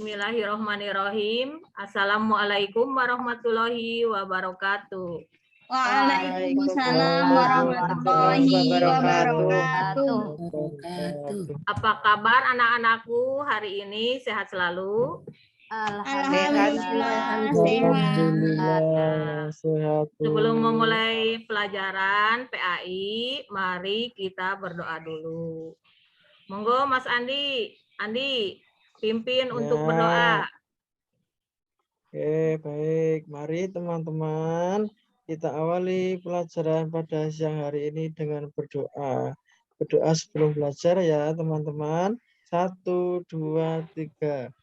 Bismillahirrahmanirrahim. Assalamualaikum warahmatullahi wabarakatuh. Waalaikumsalam warahmatullahi wabarakatuh. Apa kabar anak-anakku hari ini? Sehat selalu? Alhamdulillah sehat. Sebelum memulai pelajaran PAI, mari kita berdoa dulu. Monggo Mas Andi, pimpin untuk berdoa. Oke, baik. Mari teman-teman, kita awali pelajaran pada siang hari ini dengan berdoa. Berdoa sebelum belajar ya, teman-teman. 1, 2, 3.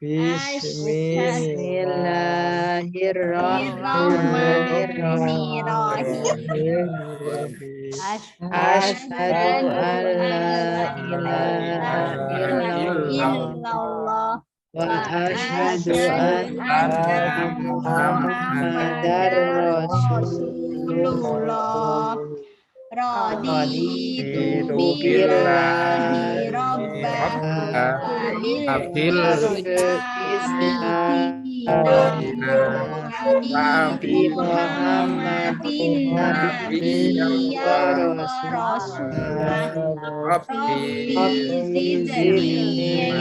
Bismillahirrahmanirrahim. Asyhadu an la ilaha illallah wa asyhadu anna Muhammadar Rasulullah. Raditu billahi rabbah wa bil Muhammadin nabiyyan wa rasulah. Rabbi zidni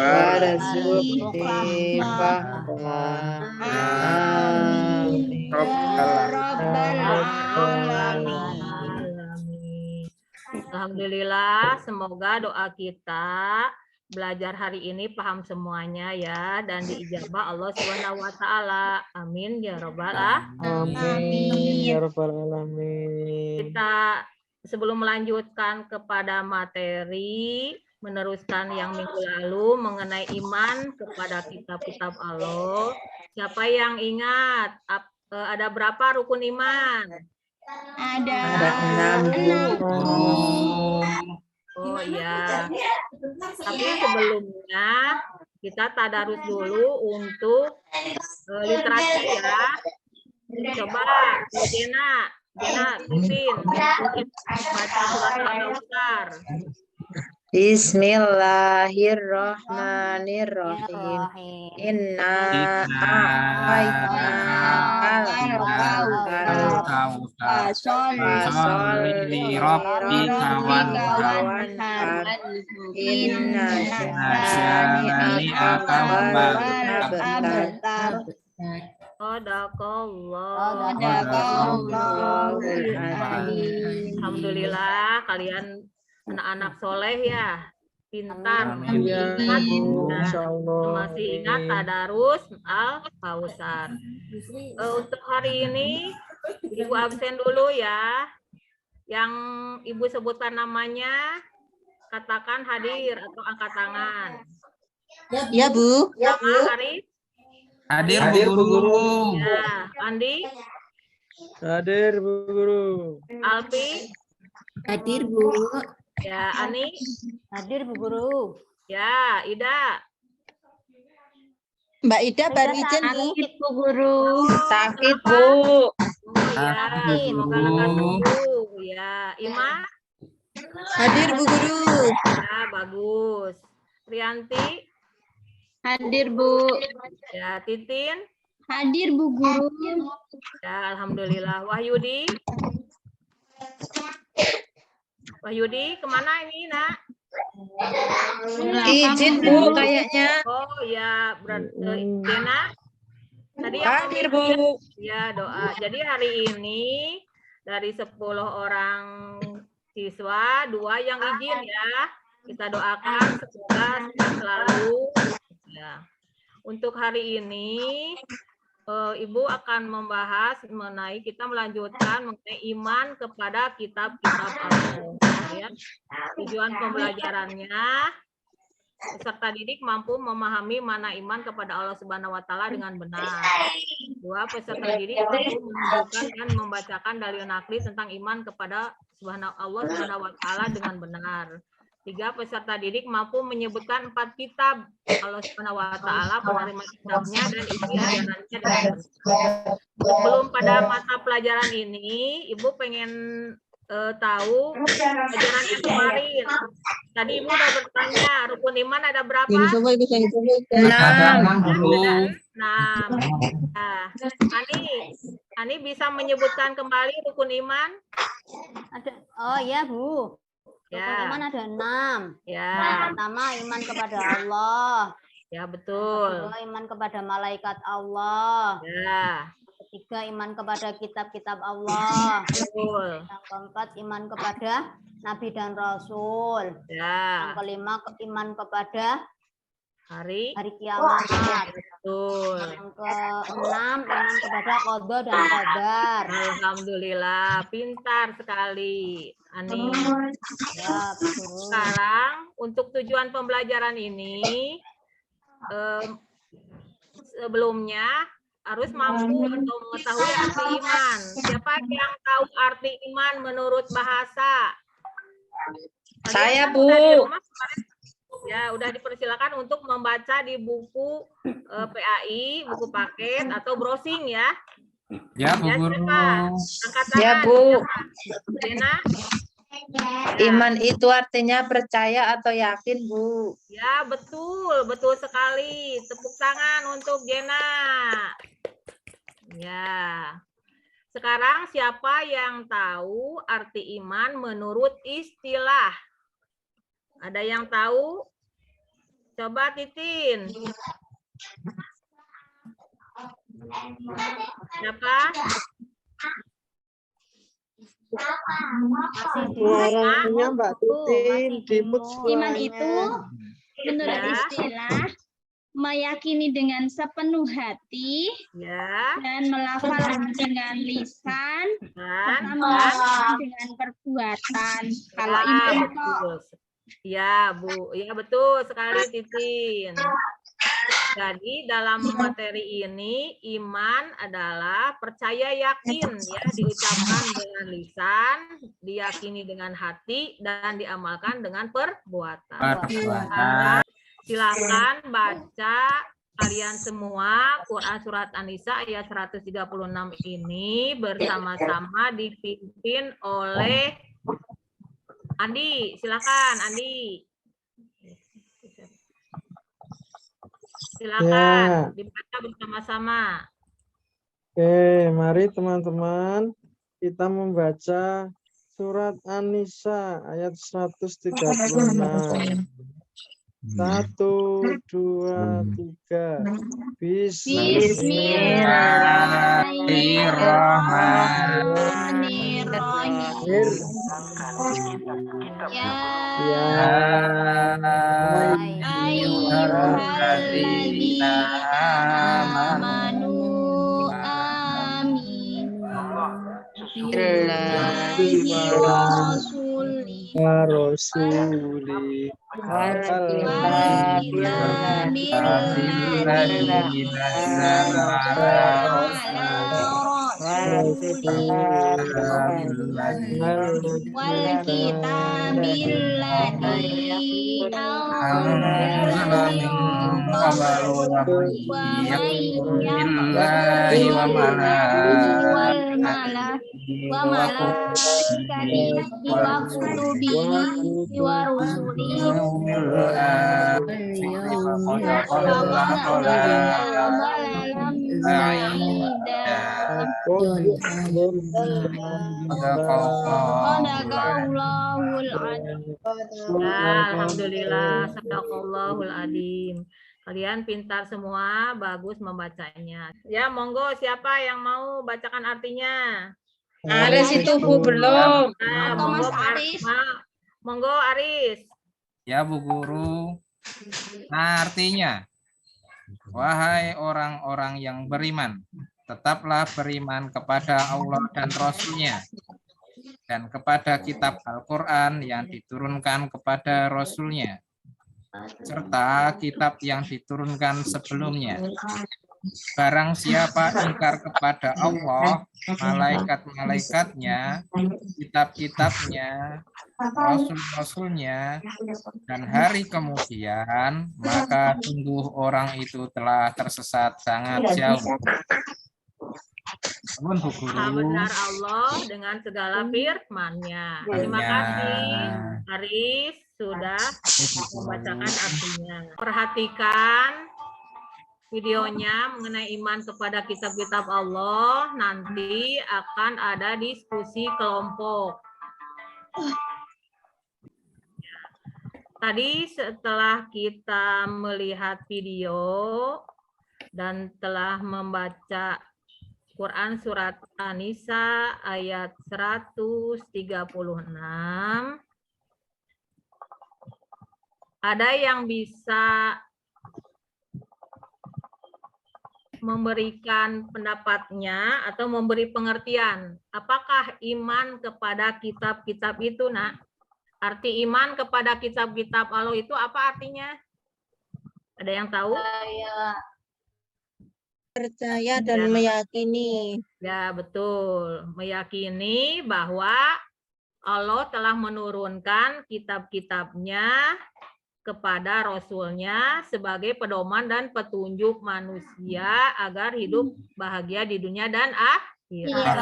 warzuqni fahma. Amin. Alhamdulillah, semoga doa kita belajar hari ini paham semuanya ya dan diijabah Allah Subhanahu wa taala. Amin ya rabbal Amin ya rabbal alamin. Kita sebelum melanjutkan kepada materi meneruskan yang minggu lalu mengenai iman kepada kitab-kitab Allah. Siapa yang ingat ada berapa rukun iman? Ada 6. Oh iya. Tapi sebelumnya kita tadarus dulu untuk literasi ya. Coba Jena pimpin baca surat Al-Kautsar. Bismillahirrahmanirrahim. Inna a'tainakal fasholli li rabbika wanhar. Inna syani'aka wal abtar. Sadaqallahul azim. Alhamdulillah kalian anak-anak soleh ya, pintar. Masih ingat tadarus Al-Kautsar. Untuk hari ini Ibu absen dulu ya. Yang Ibu sebutkan namanya katakan hadir atau angkat tangan. Ya Bu. Nama Arif? Hadir Bu Guru. Ya, Andi? Hadir Bu Guru. Alfi? Hadir Bu. Ya, Ani? Hadir Bu Guru. Ya, Ida? Mbak Ida baru izin Bu. Bu Guru. Sakit Bu. Ya, semoga lekas sembuh. Ya, Ima? Hadir Bu Guru. Ya, bagus. Rianti? Hadir Bu. Ya, Titin? Hadir Bu Guru. Ya, alhamdulillah. Wahyudi? Wahyudi, kemana ini, Nak? Izin Bu kayaknya. Oh, ya, berarti Jena? Tadi Hadir Bu. Ya, doa. Jadi hari ini dari 10 orang siswa, 2 yang izin ya. Kita doakan semoga selalu. Ya. Untuk hari ini, Ibu akan membahas mengenai kita melanjutkan mengenai iman kepada kitab-kitab Allah. Ya. Tujuan pembelajarannya peserta didik mampu memahami mana iman kepada Allah Subhanahu wa taala dengan benar. 2, peserta didik mampu menunjukkan dan membacakan dalil nakli tentang iman kepada Allah Subhanahu wa taala dengan benar. 3, peserta didik mampu menyebutkan 4 kitab Allah Subhanahu wa taala, penerima kitabnya dan isi ajarannya dengan benar. Sebelum pada mata pelajaran ini, Ibu pengen tahu pelajaran yang kemarin. Tadi Ibu udah bertanya, rukun iman ada berapa? Ada 6 guru. 6. Nah, Ani bisa menyebutkan kembali rukun iman? Oh iya Bu. Rukun Ya. iman ada 6. Ya, Yang pertama iman kepada Allah. ya betul. Kedua iman kepada malaikat Allah. Ya, Ketiga iman kepada kitab-kitab Allah. betul. Yang keempat iman kepada nabi dan rasul. Yang Ya, kelima iman kepada hari hari kiamat. betul. Yang keenam iman kepada qada dan qadar. Alhamdulillah, pintar sekali, Ani. Ya, betul. Sekarang untuk tujuan pembelajaran ini, sebelumnya harus mampu atau mengetahui arti iman. Siapa yang tahu arti iman menurut bahasa? Saya, Kalian Bu. udah di rumah kemarin? Ya, udah dipersilakan untuk membaca di buku PAI, buku paket atau browsing ya. Ya, Bu Ya, Guru. siapa? Angkat tangan. Ya, Bu. Siapa? Dena? Iman itu artinya percaya atau yakin, Bu. Ya, betul, betul sekali. Tepuk tangan untuk Jena. Ya. Sekarang siapa yang tahu arti iman menurut istilah? Ada yang tahu? Coba Titin. Siapa? Suaranya Mbak Titin, dimut Iman suaranya. itu Menurut Ya. istilah, meyakini dengan sepenuh hati Ya. dan melafalkan dengan lisan Dan, serta melakukan dengan perbuatan. Kalau ya, iman betul. Ya, Bu. Ya, betul sekali Titin. Jadi dalam materi ini iman adalah percaya yakin ya, diucapkan dengan lisan, diyakini dengan hati dan diamalkan dengan perbuatan. Perbuatan. Silakan baca kalian semua Quran surat An-Nisa ayat 136 ini bersama-sama dipimpin oleh Andi. Silakan Andi. Silakan dibaca bersama-sama. Oke, mari teman-teman kita membaca surat An-Nisa ayat 136. 1, 2, 3. Bismillahirrahmanirrahim. Ya ayyuhalladzina amanu billahi wa Rasuli wal kitabil ladzi anzala min qablu wa malaikatihi wa kutubihi wa rusulihi Alhamdulillah, sadaqallahul adzim. Kalian pintar semua, bagus membacanya. Ya, monggo siapa yang mau bacakan artinya? Aris itu Bu belum. Nah, monggo Aris. Monggo Aris. Ya, Bu Guru. Nah, artinya, wahai orang-orang yang beriman, tetaplah beriman kepada Allah dan Rasul-Nya, dan kepada kitab Al-Quran yang diturunkan kepada Rasul-Nya, serta kitab yang diturunkan sebelumnya. Barang siapa ingkar kepada Allah, malaikat-malaikatnya, kitab-kitabnya, rasul-rasulnya, dan hari kemudian, maka sungguh orang itu telah tersesat sangat jauh. Nuwun, Bu Maha Guru. benar Allah dengan segala firman-Nya. Terima Ya. kasih Aris sudah membacakan artinya. Perhatikan videonya mengenai iman kepada kitab-kitab Allah. Nanti akan ada diskusi kelompok. Tadi setelah kita melihat video dan telah membaca Quran surat An-Nisa ayat 136, ada yang bisa memberikan pendapatnya atau memberi pengertian. Apakah iman kepada kitab-kitab itu, Nak? Arti iman kepada kitab-kitab Allah itu apa artinya? Ada yang tahu? Percaya dan meyakini. Ya, betul. Meyakini bahwa Allah telah menurunkan kitab-kitabnya kepada Rasulnya sebagai pedoman dan petunjuk manusia agar hidup bahagia di dunia dan akhirat.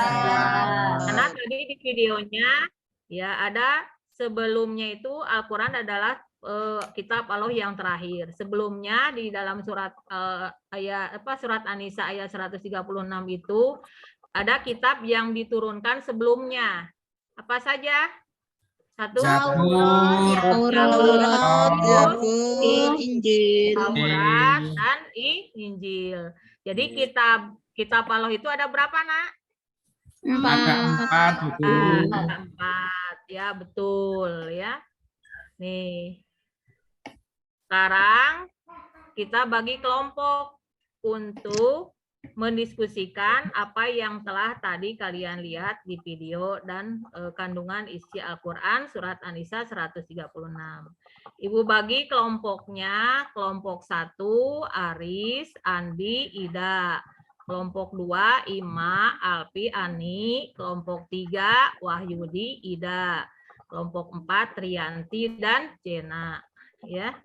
Karena tadi di videonya ya ada sebelumnya itu Al-Quran adalah kitab Allah yang terakhir. Sebelumnya di dalam surat surat An-Nisa ayat 136 itu ada kitab yang diturunkan sebelumnya. Apa saja? Satu, Zabur, Taurat, Zabur, Injil. Taurat dan Injil. Jadi kitab Allah itu ada berapa, Nak? ada 4, Bu Guru. Ada 4, ya betul ya. Nih. Sekarang kita bagi kelompok untuk mendiskusikan apa yang telah tadi kalian lihat di video dan kandungan isi Al-Quran surat An-Nisa 136. Ibu bagi kelompoknya, kelompok 1 Aris, Andi, Ida. Kelompok 2 Ima, Alpi, Ani. Kelompok 3 Wahyudi, Ida. Kelompok 4 Trianti dan Jena. Ya.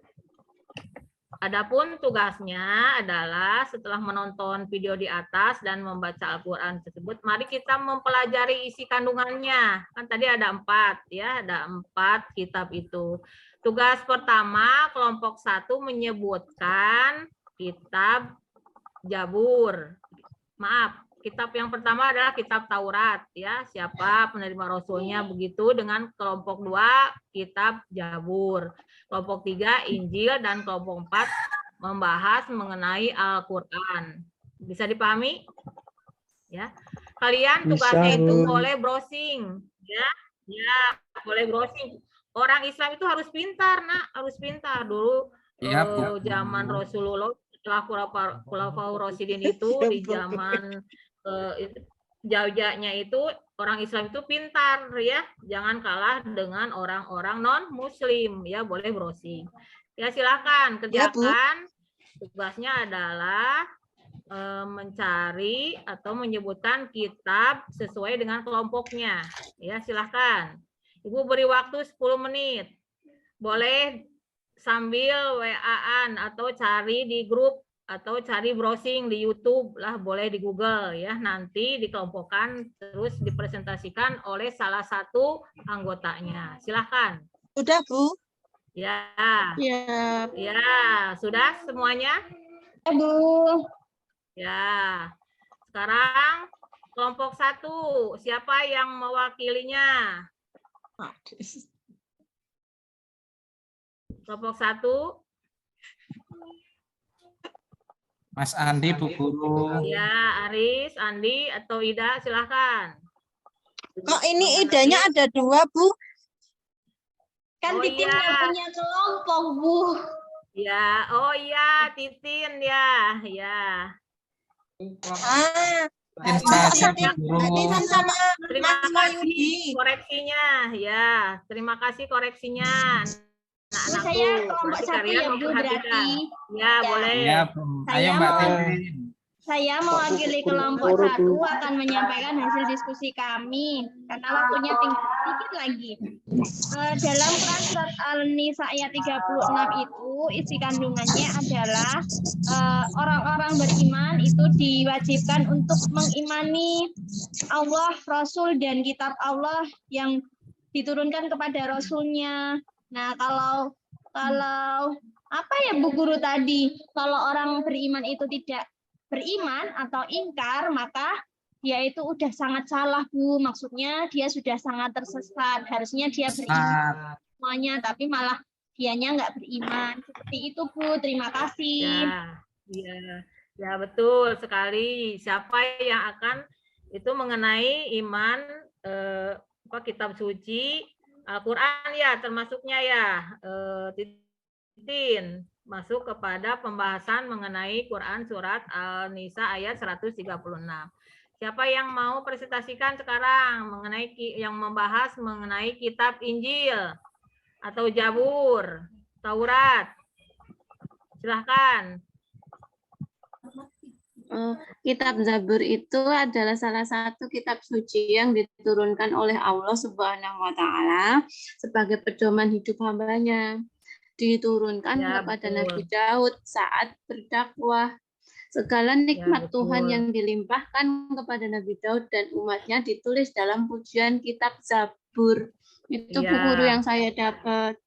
Adapun tugasnya adalah setelah menonton video di atas dan membaca Al-Quran tersebut, mari kita mempelajari isi kandungannya. Kan tadi ada 4 ya, ada 4 kitab itu. Tugas pertama kelompok 1 menyebutkan kitab Zabur. Maaf, kitab yang pertama adalah kitab Taurat ya, siapa penerima rasulnya begitu, dengan kelompok 2 kitab Zabur. Kelompok 3 Injil dan kelompok 4 membahas mengenai Al-Qur'an. Bisa dipahami? Ya. Kalian tugasnya itu boleh browsing ya. Ya, boleh browsing. Orang Islam itu harus pintar, Nak, harus pintar. Dulu zaman Rasulullah setelah Khulafaur Rasyidin itu di zaman jaujanya itu orang Islam itu pintar ya, jangan kalah dengan orang-orang non Muslim ya, boleh browsing. Ya silakan kerjakan. Tugasnya adalah mencari atau menyebutkan kitab sesuai dengan kelompoknya. Ya silakan. Ibu beri waktu 10 menit. Boleh sambil WA-an atau cari di grup atau cari browsing di YouTube lah, boleh di Google ya, nanti dikelompokkan terus dipresentasikan oleh salah satu anggotanya. Silahkan. Sudah, Bu? Ya. Ya. Ya, sudah semuanya? Ya, Bu. Ya. Sekarang kelompok 1, siapa yang mewakilinya? Kelompok 1. Mas Andi, Bu Guru. Ya, Aris, Andi, atau Ida, silahkan. Kok ini idenya ada 2, Bu? Kan Oh, Titin iya. yang punya kelompok, Bu. Ya, oh iya, Titin ya, ya. Saja, Bu Guru. Sama Terima Mas kasih Wahyudi. koreksinya, ya. Terima kasih koreksinya. Anak-anakku, Saya kelompok berarti 1 kalian ya, Bu, memperhatikan. berarti. Ya, boleh. Ya, ayo Mbak Titin. Saya mewakili kelompok 1 akan menyampaikan hasil diskusi kami karena waktunya tinggal sedikit lagi. Dalam Quran surat Al-Nisa ayat 36 itu isi kandungannya adalah orang-orang beriman itu diwajibkan untuk mengimani Allah, Rasul, dan kitab Allah yang diturunkan kepada Rasulnya. Nah, kalau apa ya Bu Guru tadi, kalau orang beriman itu tidak beriman atau ingkar, maka dia itu udah sangat salah Bu. Maksudnya dia sudah sangat tersesat. Harusnya dia beriman semuanya, tapi malah dianya nggak beriman. Seperti itu Bu. Terima kasih. Ya betul sekali. Siapa yang akan itu mengenai iman kitab suci Al-Quran ya termasuknya ya. Titin masuk kepada pembahasan mengenai Quran surat Al-Nisa ayat 136. Siapa yang mau presentasikan sekarang mengenai yang membahas mengenai kitab Injil atau Zabur, Taurat? Silahkan. Kitab Zabur itu adalah salah satu kitab suci yang diturunkan oleh Allah Subhanahu wa Ta'ala sebagai pedoman hidup hambanya. Diturunkan kepada betul. Nabi Daud saat berdakwah. Segala nikmat Tuhan yang dilimpahkan kepada Nabi Daud dan umatnya ditulis dalam pujian kitab Zabur. Itu Bu Guru yang saya dapat.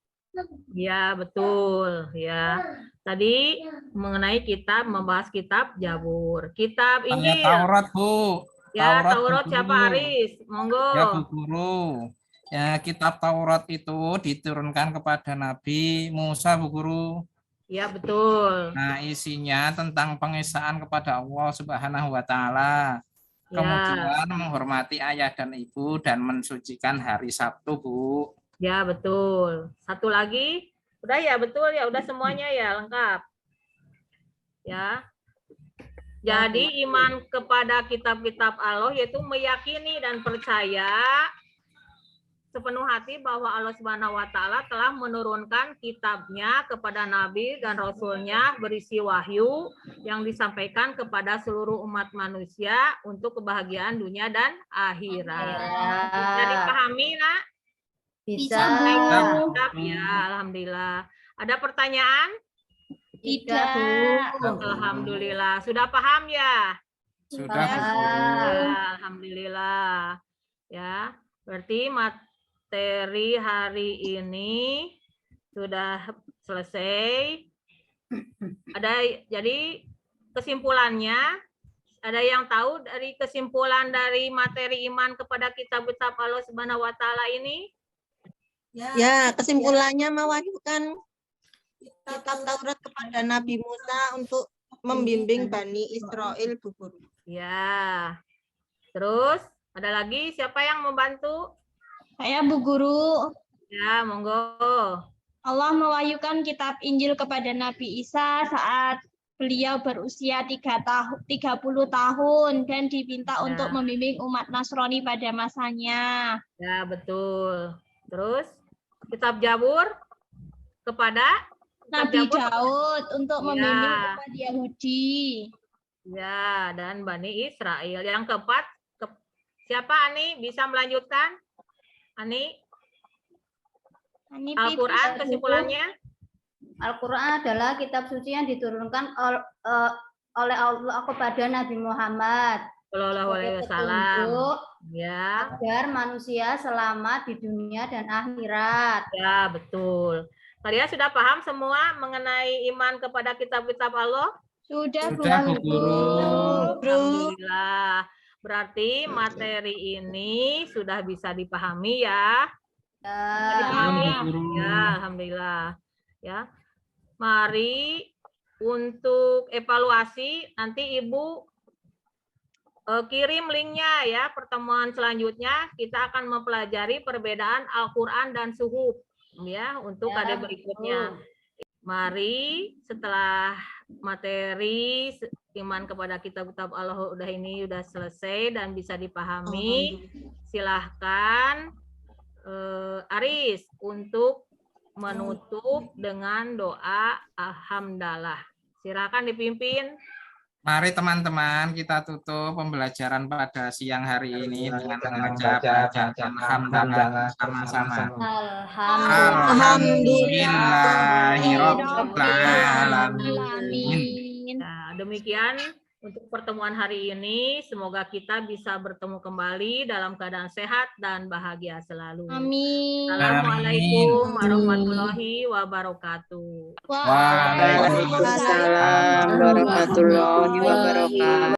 Ya, betul. Ya. Tadi mengenai membahas kitab Zabur. Kitab Injil. Taurat, Bu. Ya, Taurat siapa Aris? Monggo. Ya, Bu Guru. Ya, kitab Taurat itu diturunkan kepada Nabi Musa, Bu Guru. Ya, betul. Nah, isinya tentang pengesaan kepada Allah Subhanahu wa Ta'ala. Kemudian menghormati ayah dan ibu dan mensucikan hari Sabtu, Bu. Ya, betul. Satu lagi? Udah ya, betul ya, udah semuanya ya, lengkap. Ya. Jadi iman kepada kitab-kitab Allah yaitu meyakini dan percaya sepenuh hati bahwa Allah Subhanahu wa Ta'ala telah menurunkan kitabnya kepada Nabi dan Rasulnya berisi wahyu yang disampaikan kepada seluruh umat manusia untuk kebahagiaan dunia dan akhirat. Bisa dipahami, Nak? Bisa. Ya, alhamdulillah. Ada pertanyaan? Tidak. Alhamdulillah. Sudah paham ya? Sudah, Bu Guru. Ya, alhamdulillah. Ya, berarti materi hari ini sudah selesai. Jadi kesimpulannya, ada yang tahu dari kesimpulan dari materi iman kepada kitab-kitab Allah Subhanahu wa Ta'ala ini? Ya, kesimpulannya mewahyukan kitab Taurat kepada Nabi Musa untuk membimbing Bani Israel, Bu Guru. Ya. Terus ada lagi siapa yang membantu? Saya Bu Guru. Ya, monggo. Allah mewahyukan kitab Injil kepada Nabi Isa saat beliau berusia 30 tahun dan diminta untuk membimbing umat Nasrani pada masanya. Ya, betul. Terus kitab Zabur kepada Nabi Daud untuk membimbing umat Yahudi. Ya, dan Bani Israel. Yang keempat, siapa Ani? Bisa melanjutkan? Ani? Al-Quran kesimpulannya? Al-Quran adalah kitab suci yang diturunkan oleh Allah kepada Nabi Muhammad. Sallallahu alaihi wasallam. Ya. Agar manusia selamat di dunia dan akhirat. Ya, betul. Kalian sudah paham semua mengenai iman kepada kitab-kitab Allah? Sudah, Bu Guru. Alhamdulillah. Berarti materi ini sudah bisa dipahami ya? Dipahami? Ya, alhamdulillah. Ya. Mari untuk evaluasi nanti Ibu kirim linknya ya. Pertemuan selanjutnya kita akan mempelajari perbedaan Al-Quran dan suhuf ya untuk ada berikutnya. Mari setelah materi iman kepada kitab-kitab Allah udah selesai dan bisa dipahami, silahkan Aris untuk menutup dengan doa alhamdulillah. Silakan dipimpin. Mari teman-teman kita tutup pembelajaran pada siang hari ini dengan membaca bacaan hamdalah sama-sama. Alhamdulillahirobbilalamin. Nah, demikian untuk pertemuan hari ini. Semoga kita bisa bertemu kembali dalam keadaan sehat dan bahagia selalu. Amin. Assalamualaikum warahmatullahi wabarakatuh. Waalaikumsalam warahmatullahi wabarakatuh.